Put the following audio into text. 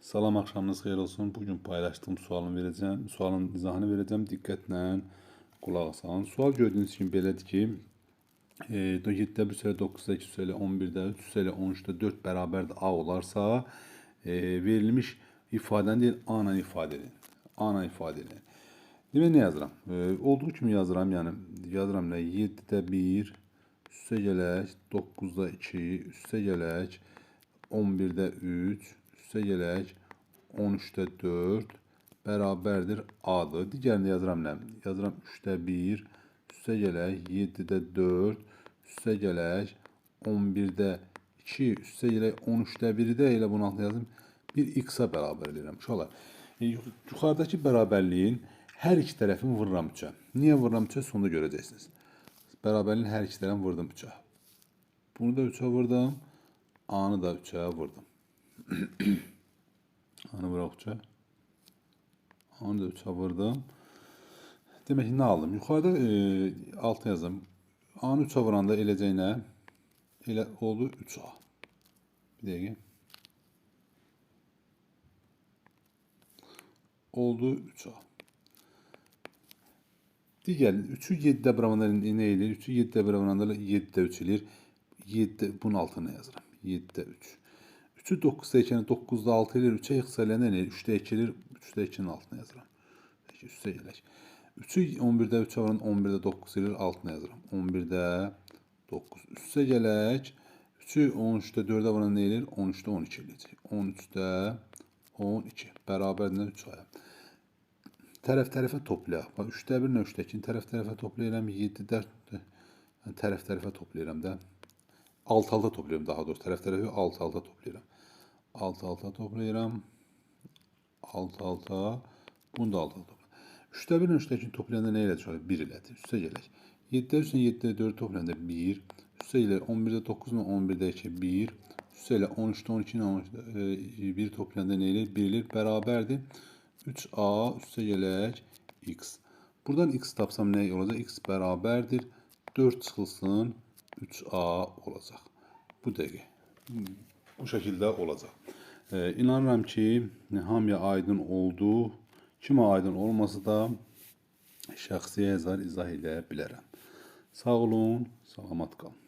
Salam, axşamınız xeyir olsun. Bugün paylaştığım sualın izahını vereceğim. Diqqətlə qulaq asın. Sual gördüğünüz kimi belədir ki, 7-də 1 üzəri 9-da 2 üzəri 11-də 3 üzəri 13-də 4 bərabərdir A olarsa, verilmiş ifadəni deyil, A ilə ifadə edin. A ilə ifadə edin. Demək, nə yazıram? Olduğu kimi yazıram, yəni yazıram nə? 7-də 1 üstə gələk 9-da 2 üstə gələk 11-də 3 üstə gələk 13-də 4 bərabərdir A-dır. Digərini yazıram nə? Yazıram 3-də 1 üstə gələk 7-də 4 üstə gələk 11-də 2 üstə gələk 13-də 1-i də elə bunun altına yazdım. Bir x-a bərabər edirəm. Uşaqlar, yuxarıdakı bərabərliyin hər iki tərəfini vururam 3-ə. Niyə vururam 3-ə? Sonunda görəcəksiniz. Bərabərliyin hər iki tərəfini vurdum 3-ə. Bunu da 3-ə vurdum. A-nı da 3'e vurdum. A-nı bırak 3'e. A-nı da 3'e vurdum. Demek ki ne aldım? Yukarıda altına yazdım. A-nı 3'e vuranda eləcəyinə elə oldu 3A. Bir dəqiqə. Oldu 3A. Digər 3'ü 7'də bırakanda ne edir? 3'ü 7'də bırakanda 7'də 3 edir. 7'də bunun altına yazıram. 7'də 3. 3'ü 9'da 2'ni 9'da 6 edir. 3'e yıxsayla ne edir? 3'də 2 edir. 3'də 2'nin altına yazıram. Peki, üstə gələk. 3'ü 11'də 3'e vuran 11'də 9 edir. Altına yazıram. 11'də 9. Üstə gələk. 3'ü 13'də 4'e vuran ne edir? 13'də 12 edir. 13'də 12. Bərabərlə 3'aya. Tərəf-tərəfə toplayaq. 3'də 1 ilə 3'də 2'ni tərəf-tərəfə toplayıram. 7'də tərəf-tərəfə toplayıram da. Alt-alta toplayıram daha doğrusu. Tərəf-tərəfi alt-alta toplayıram. Alt-alta toplayıram. Alt-alta. Bunu da alt-alta toplayıram. 3'də 1 ilə 3'də 2'ni toplayanda nə elədir? 1 elədir. Üstə gələk. 7'də 3 ilə 7'də 4 toplayanda 1. Üstə gələk. 11'də 9 ilə 11'də 2 1. Üstə gələk. 13'də 12 ilə 13'də 1 toplayanda nə eləyir? 1 eləyir. Bərabərdir. 3A üstə gələk x. Buradan x tapsam nə olacaq? X bərabərdir. 4 çıxılsın. 3A olacaq. Bu dəqiqə. Bu şəkildə olacaq. İnanıram ki, hamıya aydın oldu. Kimə aydın olmasa da şəxsi yazar izah edə bilərəm. Sağ olun, salamat qalın.